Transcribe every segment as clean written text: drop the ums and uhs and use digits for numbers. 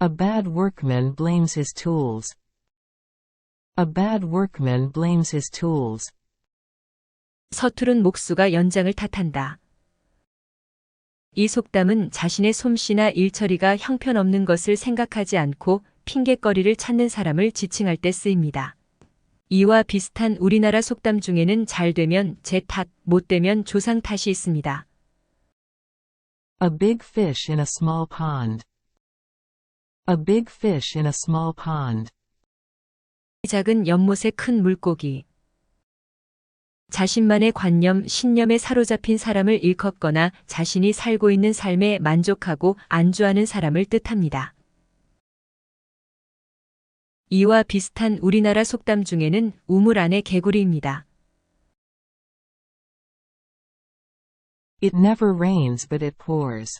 A bad workman blames his tools. A bad workman blames his tools. 서투른 목수가 연장을 탓한다. 이 속담은 자신의 솜씨나 일처리가 형편없는 것을 생각하지 않고 핑곗거리를 찾는 사람을 지칭할 때 쓰입니다. 이와 비슷한 우리나라 속담 중에는 잘 되면 제 탓, 못 되면 조상 탓이 있습니다. A big fish in a small pond. A big fish in a small pond. 작은 연못의 큰 물고기. 자신만의 관념, 신념에 사로잡힌 사람을 일컫거나 자신이 살고 있는 삶에 만족하고 안주하는 사람을 뜻합니다. 이와 비슷한 우리나라 속담 중에는 우물 안의 개구리입니다. It never rains but it pours.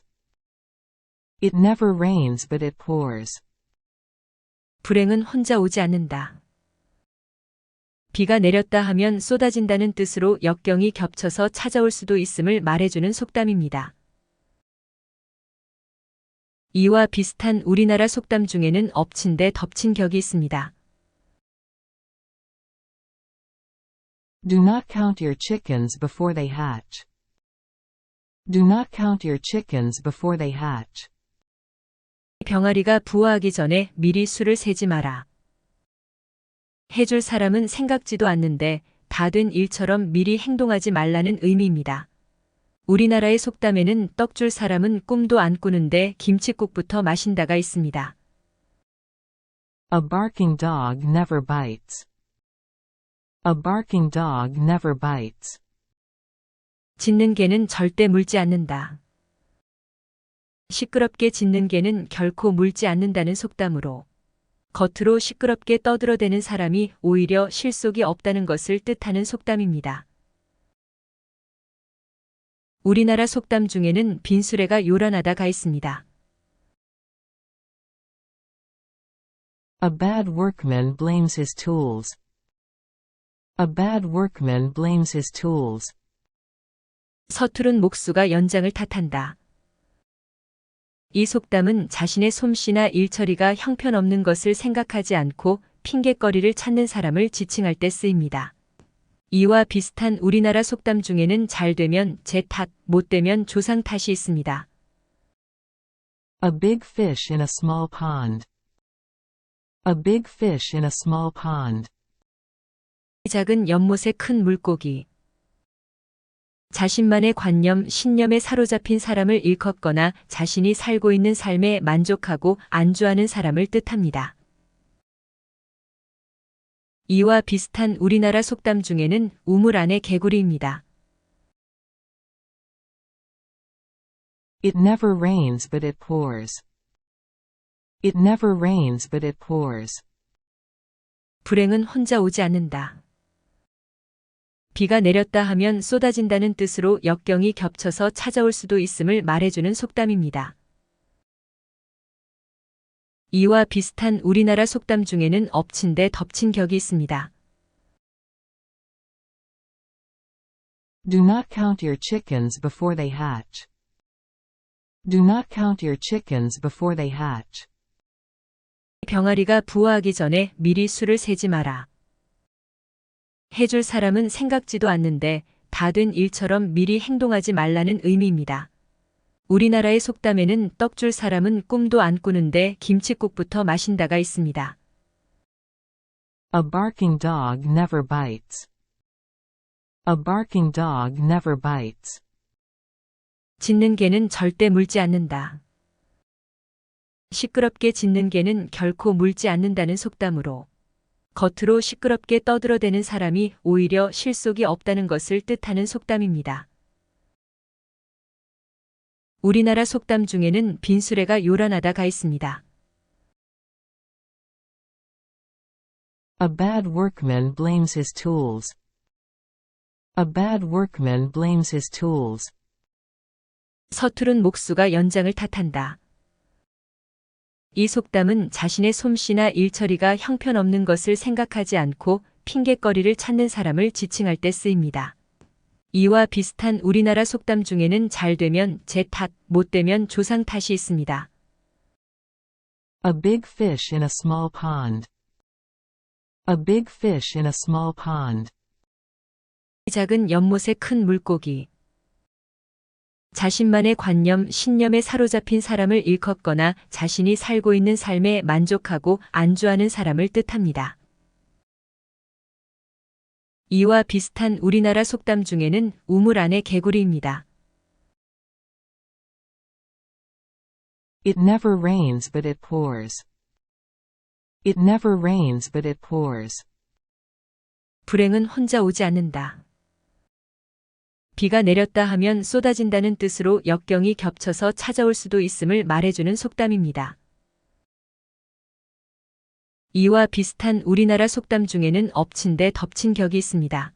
It never rains but it pours. 불행은 혼자 오지 않는다. 비가 내렸다 하면 쏟아진다는 뜻으로 역경이 겹쳐서 찾아올 수도 있음을 말해주는 속담입니다. 이와 비슷한 우리나라 속담 중에는 엎친 데 덮친 격이 있습니다. Do not count your chickens before they hatch. Do not count your chickens before they hatch. 병아리가 부화하기 전에 미리 수를 세지 마라. 해줄 사람은 생각지도 않는데 다 된 일처럼 미리 행동하지 말라는 의미입니다. 우리나라의 속담에는 떡 줄 사람은 꿈도 안 꾸는데 김칫국부터 마신다가 있습니다. A barking dog never bites. A barking dog never bites. 짖는 개는 절대 물지 않는다. 시끄럽게 짖는 개는 결코 물지 않는다는 속담으로 겉으로 시끄럽게 떠들어대는 사람이 오히려 실속이 없다는 것을 뜻하는 속담입니다. 우리나라 속담 중에는 빈수레가 요란하다가 있습니다. A bad workman blames his tools. A bad workman blames his tools. 서투른 목수가 연장을 탓한다. 이 속담은 자신의 솜씨나 일처리가 형편없는 것을 생각하지 않고 핑곗거리를 찾는 사람을 지칭할 때 쓰입니다. 이와 비슷한 우리나라 속담 중에는 잘 되면 제 탓, 못 되면 조상 탓이 있습니다. A big fish in a small pond. A big fish in a small pond. 작은 연못의 큰 물고기. 자신만의 관념, 신념에 사로잡힌 사람을 일컫거나 자신이 살고 있는 삶에 만족하고 안주하는 사람을 뜻합니다. 이와 비슷한 우리나라 속담 중에는 우물 안의 개구리입니다. It never rains but it pours. It never rains but it pours. 불행은 혼자 오지 않는다. 비가 내렸다 하면 쏟아진다는 뜻으로 역경이 겹쳐서 찾아올 수도 있음을 말해주는 속담입니다. 이와 비슷한 우리나라 속담 중에는 엎친 데 덮친 격이 있습니다. Do not count your chickens before they hatch. Do not count your chickens before they hatch. 병아리가 부화하기 전에 미리 수를 세지 마라. 해줄 사람은 생각지도 않는데 다 된 일처럼 미리 행동하지 말라는 의미입니다. 우리나라의 속담에는 떡 줄 사람은 꿈도 안 꾸는데 김칫국부터 마신다가 있습니다. A barking dog never bites. A barking dog never bites. 짖는 개는 절대 물지 않는다. 시끄럽게 짖는 개는 결코 물지 않는다는 속담으로 겉으로 시끄럽게 떠들어대는 사람이 오히려 실속이 없다는 것을 뜻하는 속담입니다. 우리나라 속담 중에는 빈수레가 요란하다가 있습니다. A bad workman blames his tools. A bad workman blames his tools. 서투른 목수가 연장을 탓한다. 이 속담은 자신의 솜씨나 일처리가 형편없는 것을 생각하지 않고 핑곗거리를 찾는 사람을 지칭할 때 쓰입니다. 이와 비슷한 우리나라 속담 중에는 잘 되면 제 탓, 못 되면 조상 탓이 있습니다. A big fish in a small pond. A big fish in a small pond. 작은 연못의 큰 물고기. 자신만의 관념, 신념에 사로잡힌 사람을 일컫거나 자신이 살고 있는 삶에 만족하고 안주하는 사람을 뜻합니다. 이와 비슷한 우리나라 속담 중에는 우물 안의 개구리입니다. It never rains but it pours. It never rains but it pours. 불행은 혼자 오지 않는다. 비가 내렸다 하면 쏟아진다는 뜻으로 역경이 겹쳐서 찾아올 수도 있음을 말해주는 속담입니다. 이와 비슷한 우리나라 속담 중에는 엎친 데 덮친 격이 있습니다.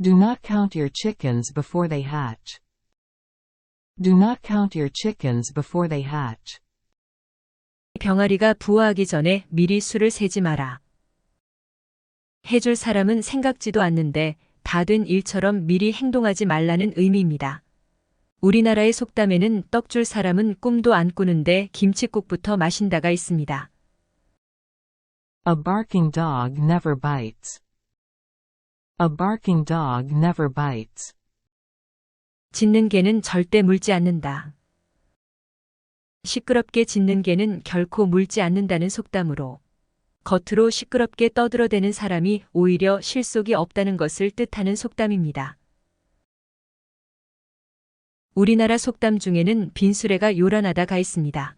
Do not count your chickens before they hatch. Do not count your chickens before they hatch. 병아리가 부화하기 전에 미리 수를 세지 마라. 해줄 사람은 생각지도 않는데 다 된 일처럼 미리 행동하지 말라는 의미입니다. 우리나라의 속담에는 떡 줄 사람은 꿈도 안 꾸는데 김칫국부터 마신다가 있습니다. A barking dog never bites. A barking dog never bites. 짖는 개는 절대 물지 않는다. 시끄럽게 짖는 개는 결코 물지 않는다는 속담으로 겉으로 시끄럽게 떠들어대는 사람이 오히려 실속이 없다는 것을 뜻하는 속담입니다. 우리나라 속담 중에는 빈수레가 요란하다가 있습니다.